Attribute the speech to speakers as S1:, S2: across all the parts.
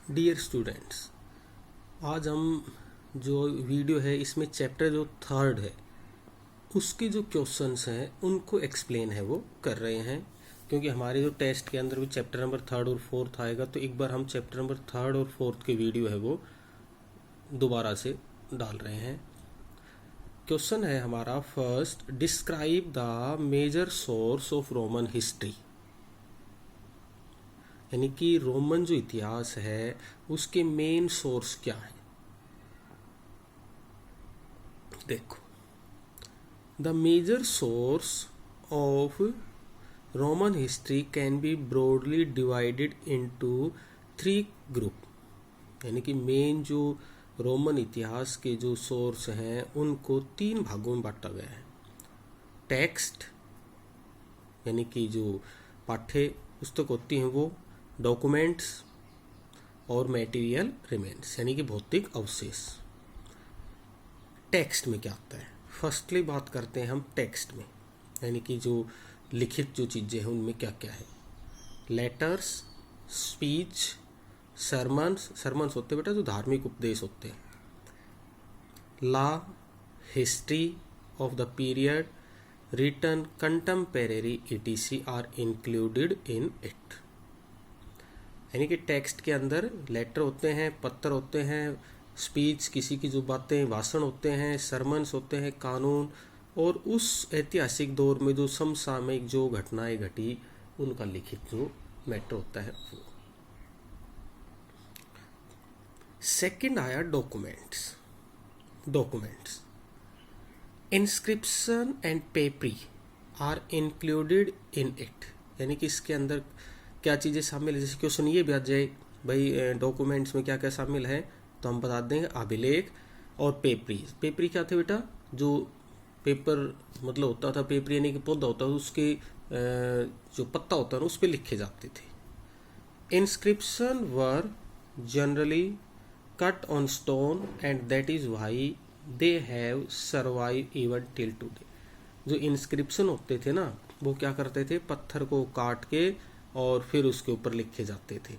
S1: Dear students, आज हम जो वीडियो है इसमें चैप्टर जो थर्ड है उसके जो क्वेश्चंस हैं उनको एक्सप्लेन है वो कर रहे हैं, क्योंकि हमारे जो टेस्ट के अंदर भी चैप्टर नंबर थर्ड और फोर्थ आएगा, तो एक बार हम चैप्टर नंबर थर्ड और फोर्थ के वीडियो है वो दोबारा से डाल रहे हैं। क्वेश्चन है हमारा first, describe the major source of Roman history, यानी कि रोमन जो इतिहास है उसके मेन सोर्स क्या है। देखो, the major source of Roman history can be broadly divided into 3 group, यानी कि मेन जो रोमन इतिहास के जो सोर्स हैं उनको 3 भागों में बांटा गया है। टेक्स्ट, यानी कि जो पाठ्य पुस्तक होती हैं वो, डॉक्यूमेंट्स और मटेरियल रिमेन्स, यानी कि भौतिक अवशेष। टेक्स्ट में क्या आता है, फर्स्टली बात करते हैं हम टेक्स्ट में, यानी कि जो लिखित जो चीज़ें हैं उनमें क्या क्या है। लेटर्स, स्पीच, सरमन्स होते हैं बेटा जो धार्मिक उपदेश होते हैं। Law, history of the period, written, contemporary etc are included in it. यानी कि टेक्स्ट के अंदर लेटर होते हैं, पत्र होते हैं, स्पीच किसी की जो बातें, भाषण होते हैं, सरमन्स होते हैं, कानून, और उस ऐतिहासिक दौर में जो समसामयिक जो घटनाएं घटी उनका लिखित जो मैटर होता है वो। सेकंड आया documents. Inscription and papyri are included in it, यानी कि इसके अंदर क्या चीज़ें शामिल है। जैसे क्वेश्चन ये भी आ जाए भाई डॉक्यूमेंट्स में क्या क्या शामिल है, तो हम बता देंगे अभिलेख और पेपरी क्या थे बेटा, जो पेपर मतलब होता था, पेपरी यानी कि पौधा होता था, उसके जो पत्ता होता था उस पर लिखे जाते थे। Inscription were generally cut on stone and that is why they have survive even till today. जो इंस्क्रिप्शन होते थे ना वो क्या करते थे, पत्थर को काट के और फिर उसके ऊपर लिखे जाते थे।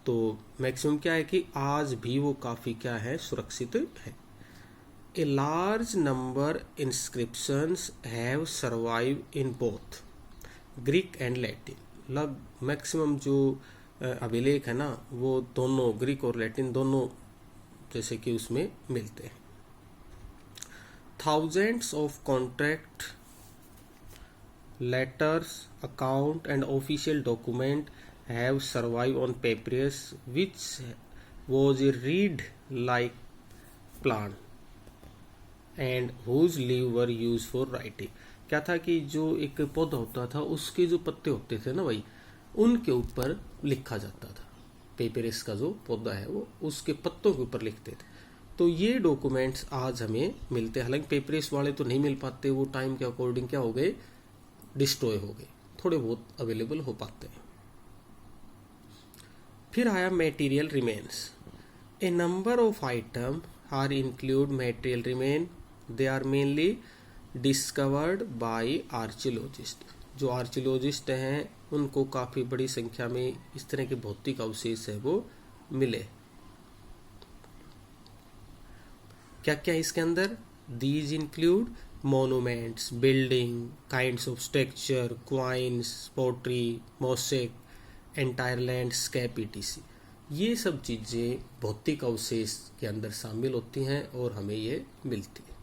S1: तो मैक्सिमम क्या है कि आज भी वो काफ़ी क्या है, सुरक्षित है। A large number inscriptions have survive in both Greek and Latin. Maximum जो अभिलेख है ना वो दोनों ग्रीक और लैटिन दोनों जैसे कि उसमें मिलते हैं। Thousands of contract, letters, account and official document have survived on papyrus which was a reed like plant and whose leaves were used for writing। क्या था कि जो एक पौधा होता था उसके जो पत्ते होते थे ना भाई, उनके ऊपर लिखा जाता था। पेपरस का जो पौधा है वो उसके पत्तों के ऊपर लिखते थे। तो ये डॉक्यूमेंट्स आज हमें मिलते हैं, हालांकि पेपरस वाले तो नहीं मिल पाते, वो टाइम के अकॉर्डिंग क्या हो गए, डिस्ट्रॉय हो गए, थोड़े बहुत अवेलेबल हो पाते हैं। फिर आया material remains. A number of item are include material remain, they are mainly discovered by archaeologist. जो आर्कियोलॉजिस्ट हैं उनको काफ़ी बड़ी संख्या में इस तरह के भौतिक अवशेष है वो मिले। क्या क्या इसके अंदर, these include monuments, building, kinds of structure, coins, pottery, mosaic, entire landscape etc। ये सब चीज़ें भौतिक अवशेष के अंदर शामिल होती हैं और हमें ये मिलती है।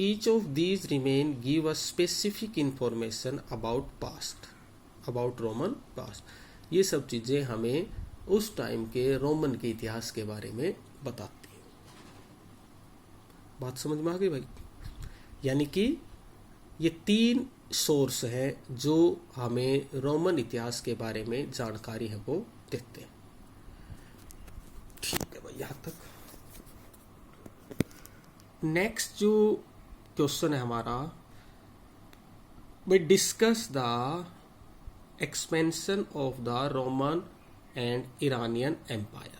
S1: Each of these remain give us specific information about past, about Roman past। ये सब चीज़ें हमें उस टाइम के रोमन के इतिहास के बारे में बताती। बात समझ में आ गई भाई? यानी कि ये 3 सोर्स हैं जो हमें रोमन इतिहास के बारे में जानकारी है वो देते हैं। ठीक है भाई, यहाँ तक। नेक्स्ट जो क्वेश्चन है हमारा, भाई discuss the expansion of the Roman and Iranian empire.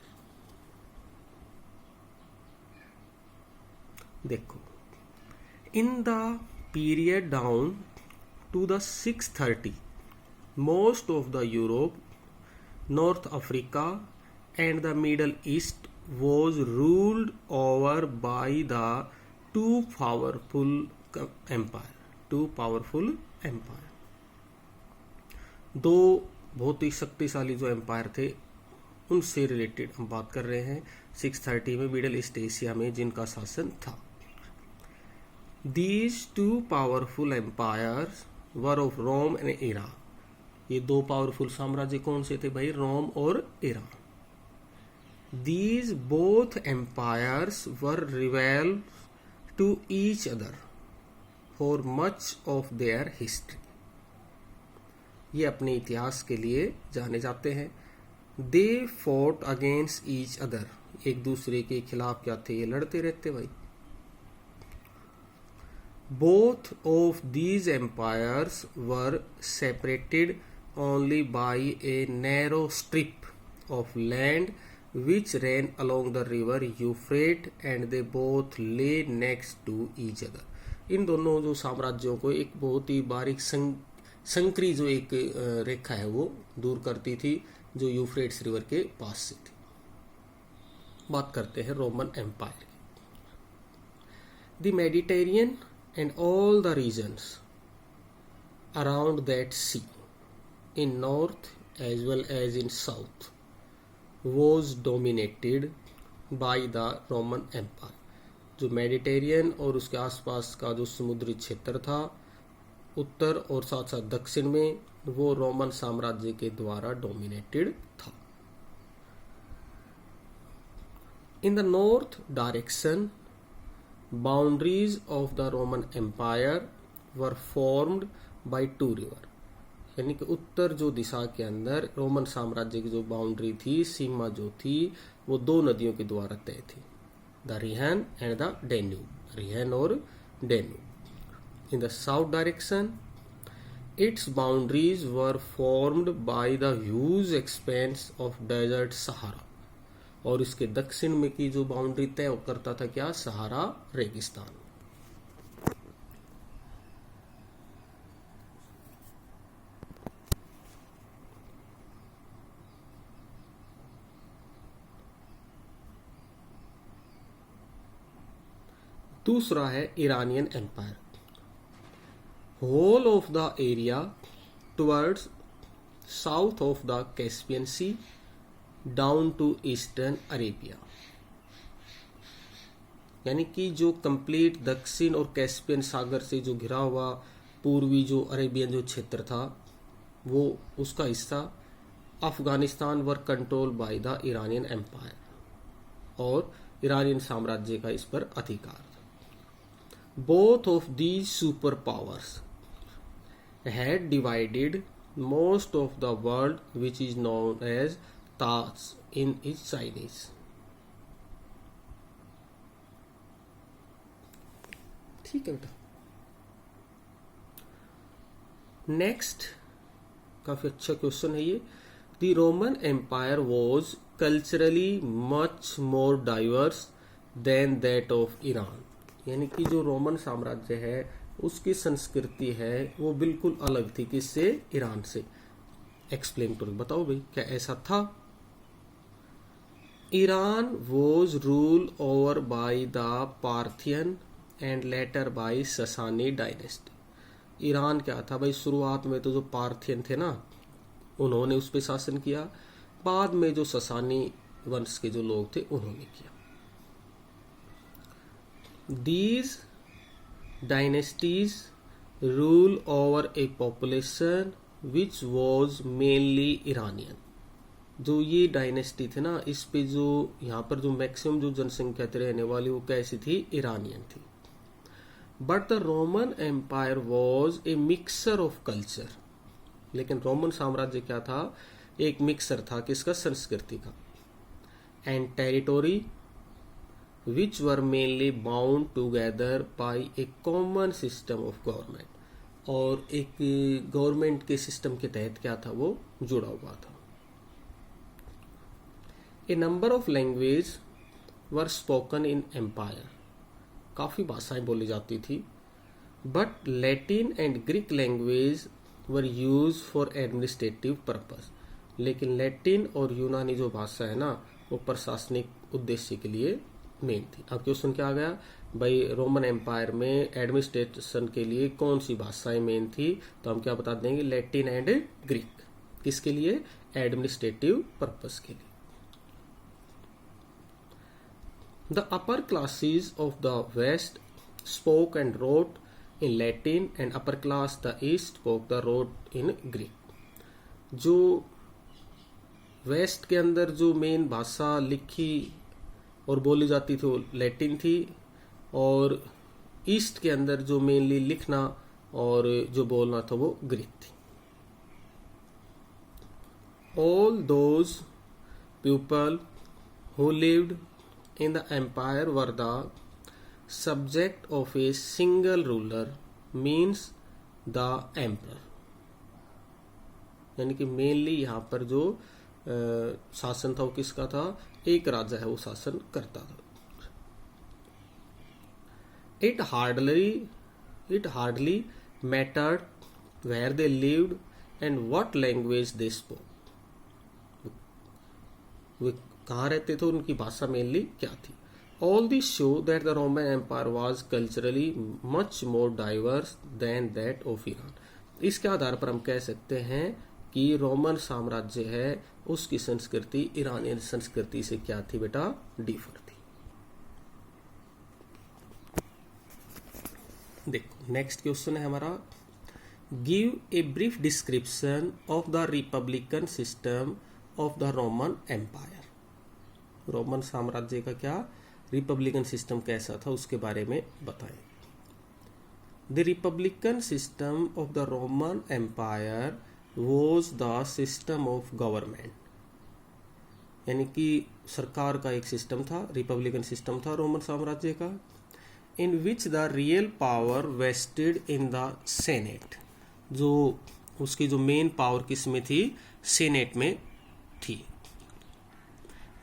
S1: देखो, in the period down to the 630 most of the Europe North Africa and the Middle East was ruled over by the two powerful empire. दो बहुत ही शक्तिशाली जो empire थे उनसे related हम बात कर रहे हैं 630 में मिडिल ईस्ट एशिया में जिनका शासन था. These two powerful empires were of Rome and Iran. ये दो पावरफुल साम्राज्य कौन से थे भाई? रोम और Iran. These both empires were rival to each other for much of their history. ये अपने इतिहास के लिए जाने जाते हैं. They fought against each other. एक दूसरे के खिलाफ क्या थे? ये लड़ते रहते भाई. Both of these empires were separated only by a narrow strip of land which ran along the river Euphrates, and they both lay next to each other. इन दोनों जो साम्राज्यों को एक बहुत ही बारीक संकरी जो एक रेखा है वो दूर करती थी जो यूफ्रेट्स रिवर के पास से थी. बात करते हैं रोमन एम्पायर की. The Mediterranean and all the regions around that sea in north as well as in south was dominated by the Roman Empire. जो मेडिटेरियन और उसके आसपास का जो समुद्री क्षेत्र था उत्तर और साथ साथ दक्षिण में वो रोमन साम्राज्य के द्वारा डोमिनेटेड था. In the north direction, boundaries of the Roman Empire were formed by two rivers. यानी कि उत्तर जो दिशा के अंदर रोमन साम्राज्य की जो बाउंड्री थी, सीमा जो थी, वो दो नदियों के द्वारा तय थी. The Rhine and the Danube. Rhine और Danube. In the south direction its boundaries were formed by the huge expanse of desert Sahara. और इसके दक्षिण में की जो बाउंड्री तय करता था क्या? सहारा रेगिस्तान. दूसरा है Iranian empire. Whole of the area towards south of the Caspian sea down to eastern Arabia. यानी कि जो कंप्लीट दक्षिण और कैस्पियन सागर से जो घिरा हुआ पूर्वी जो अरेबियन जो क्षेत्र था वो उसका हिस्सा Afghanistan were control by the Iranian empire और ईरानियन साम्राज्य का इस पर अधिकार था. Both of these super powers had divided most of the world which is known as ताज इन इज चाइनीज. ठीक है बेटा. नेक्स्ट काफी अच्छा क्वेश्चन है ये. The Roman empire was culturally much more diverse than that of Iran. यानी कि जो रोमन साम्राज्य है उसकी संस्कृति है वो बिल्कुल अलग थी. किससे? ईरान से. एक्सप्लेन करो, बताओ भाई क्या ऐसा था? Iran was rule over by the Parthian and later by Sasani dynasty. Iran क्या था भाई? शुरुआत में तो जो पार्थियन थे ना उन्होंने उस पर शासन किया. बाद में जो ससानी वंश के जो लोग थे उन्होंने किया. These dynasties rule over A population which was mainly Iranian. जो ये डायनेस्टी थे ना इस पे जो यहाँ पर जो मैक्सिमम जो जनसंख्या थी रहने वाली वो कैसी थी? ईरानियन थी. But the Roman empire was a mixer of culture. लेकिन रोमन साम्राज्य क्या था? एक मिक्सर था. किसका? संस्कृति का. And territory which were mainly bound together by a common system of government. और एक गवर्नमेंट के सिस्टम के तहत क्या था? वो जुड़ा हुआ था. A number of language were spoken in empire. काफ़ी भाषाएं बोली जाती थी. But Latin and Greek language were use for administrative purpose. लेकिन लैटिन और यूनानी जो भाषा है ना वो प्रशासनिक उद्देश्य के लिए मेन थी। अब क्वेश्चन क्या आ गया भाई, रोमन एम्पायर में एडमिनिस्ट्रेशन के लिए कौन सी भाषाएं मेन थी? तो हम क्या बता देंगे, लैटिन एंड ग्रीक। किसके लिए? एडमिनिस्ट्रेटिव पर्पस के लिए। The upper classes of the west spoke and wrote in Latin and upper class the east spoke the wrote in Greek. जो वेस्ट के अंदर जो मेन भाषा लिखी और बोली जाती थी वो लैटिन थी, और ईस्ट के अंदर जो मेनली लिखना और जो बोलना था वो ग्रीक थी। All those people who lived in the empire were the subject of a single ruler means the emperor. यानी कि मेनली यहाँ पर जो शासन था वो किसका था? एक राजा है वो शासन करता था। It hardly mattered where they lived and what language they spoke. वे कहाँ रहते थे, उनकी भाषा मेनली क्या थी? All this show that the Roman Empire was culturally much more diverse than that of Iran. इसके आधार पर हम कह सकते हैं कि रोमन साम्राज्य है उसकी संस्कृति ईरानी संस्कृति से क्या थी बेटा? डिफर थी। देखो नेक्स्ट क्वेश्चन है हमारा, give a brief description of the republican system of the Roman empire. Roman साम्राज्य का क्या रिपब्लिकन सिस्टम कैसा था उसके बारे में बताएं। The republican system of the Roman empire was the system of government, यानी कि सरकार का एक सिस्टम था, रिपब्लिकन सिस्टम था रोमन साम्राज्य का। In which the real power vested in the senate, जो उसकी जो मेन पावर किस में थी? सेनेट में थी।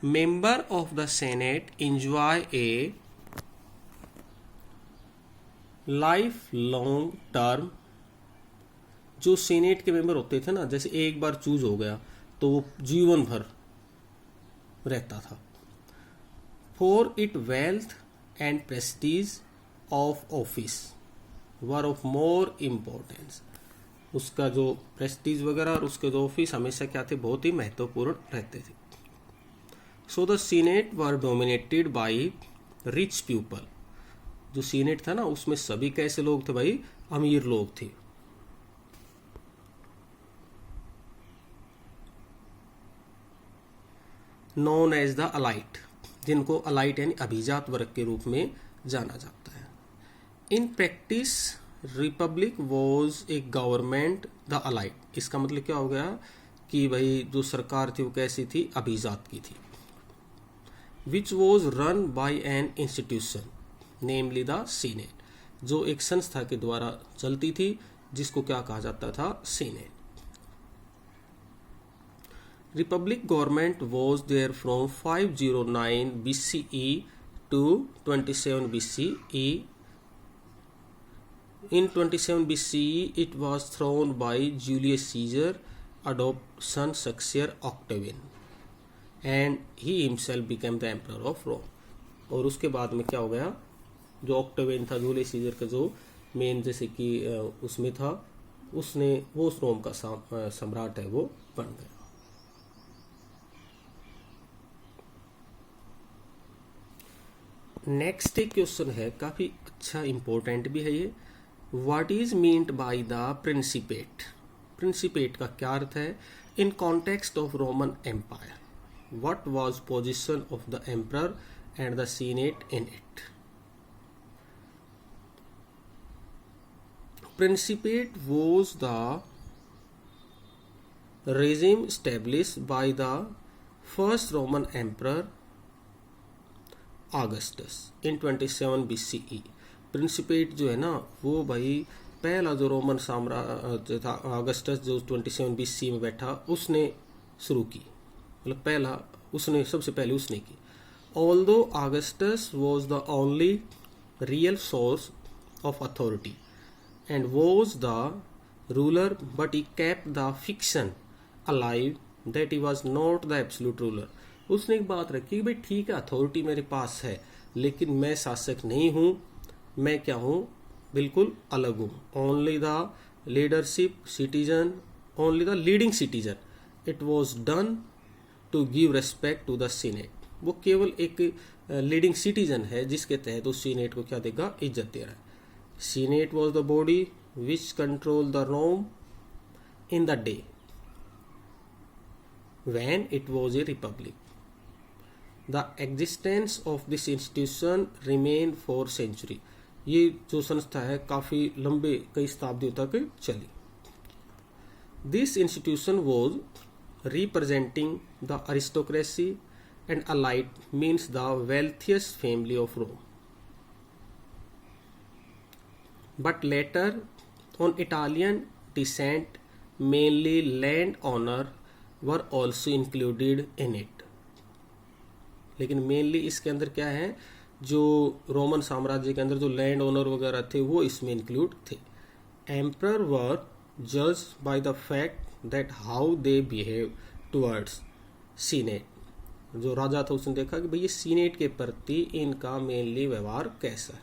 S1: Member of the senate enjoy A life long term. जो सेनेट के मेंबर होते थे ना, जैसे एक बार चूज हो गया तो वो जीवन भर रहता था। For it wealth and Prestige of office were of more importance. उसका जो प्रेस्टीज वगैरह और उसके जो ऑफिस हमेशा क्या थे? बहुत ही महत्वपूर्ण रहते थे। So the senate were dominated by rich people. जो सीनेट था ना उसमें सभी कैसे लोग थे भाई? अमीर लोग थे। नोन एज द अलाइट, जिनको अलाइट यानी अभिजात वर्ग के रूप में जाना जाता है। In practice republic was a government the elite. इसका मतलब क्या हो गया कि भाई जो सरकार थी वो कैसी थी? अभिजात की थी। Which was run by an institution namely the senate, जो एक संस्था के द्वारा चलती थी जिसको क्या कहा जाता था? Senate. Republic government was there from 509 BCE to 27 BCE. In 27 BCE, it was thrown by Julius Caesar, adoption successor Octavian, and he himself became the emperor of Rome. और उसके बाद में क्या हो गया? जो ऑक्टेवियन था, जूलियस सीजर का जो मेन जैसे कि उसमें था, उसने वो उस रोम का सम्राट है वो बन गया। नेक्स्ट एक क्वेश्चन है, काफी अच्छा इंपॉर्टेंट भी है ये। What is meant by the principate? Principate का क्या अर्थ है? In context of Roman empire what was position of the emperor and the senate in it? Principate was the regime established by the first Roman emperor Augustus in 27 BCE। प्रिंसिपेट जो है ना वो भाई पहला जो रोमन साम्राज्य था ऑगस्टस जो 27 BC में बैठा उसने शुरू की, मतलब पहला उसने सबसे पहले उसने की। Although Augustus was the only real source of authority and was the ruler but he kept the fiction alive that he was not the absolute ruler. उसने एक बात रखी कि भाई ठीक है, अथॉरिटी मेरे पास है, लेकिन मैं शासक नहीं हूं, मैं क्या हूं, बिल्कुल अलग हूं। Only the leadership citizen, only the leading citizen, it was done to give respect to the senate. वो केवल एक लीडिंग सिटीजन है जिसके तहत उस सीनेट को क्या देगा, इज्जत दे रहा है। Senate was the body which control the Rome in the day when it was a republic. The existence of this institution remained for century. ये जो संस्था है काफी लंबे कई शताब्दियों तक चली। This institution was representing the aristocracy and elite, means the wealthiest family of Rome. But later, on Italian descent, mainly landowner were also included in it. लेकिन मेनली इसके अंदर क्या है, जो रोमन साम्राज्य के अंदर जो लैंड ओनर वगैरह थे वो इसमें इंक्लूड थे। एम्परर वर जज by the fact that how they behave towards senate. जो राजा था उसने देखा कि भाई ये सीनेट के प्रति इनका मेनली व्यवहार कैसा है।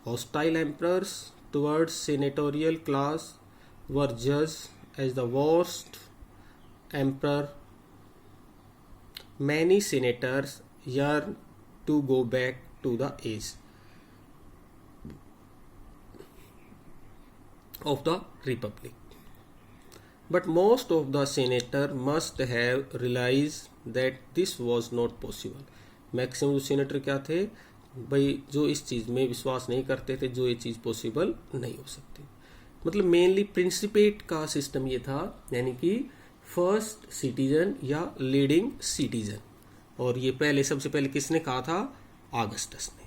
S1: Hostile emperors towards senatorial class were जज as the worst emperor. Many senators yearn to go back to the age of the republic, but most of the senators must have realized that this was not possible. Maximum जो senator क्या थे भाई, जो इस चीज में विश्वास नहीं करते थे, जो ये चीज पॉसिबल नहीं हो सकती। मतलब मेनली प्रिंसिपेट का सिस्टम ये था, यानी कि फर्स्ट सिटीजन या लीडिंग सिटीजन। और ये पहले सबसे पहले किसने कहा था, ऑगस्टस ने।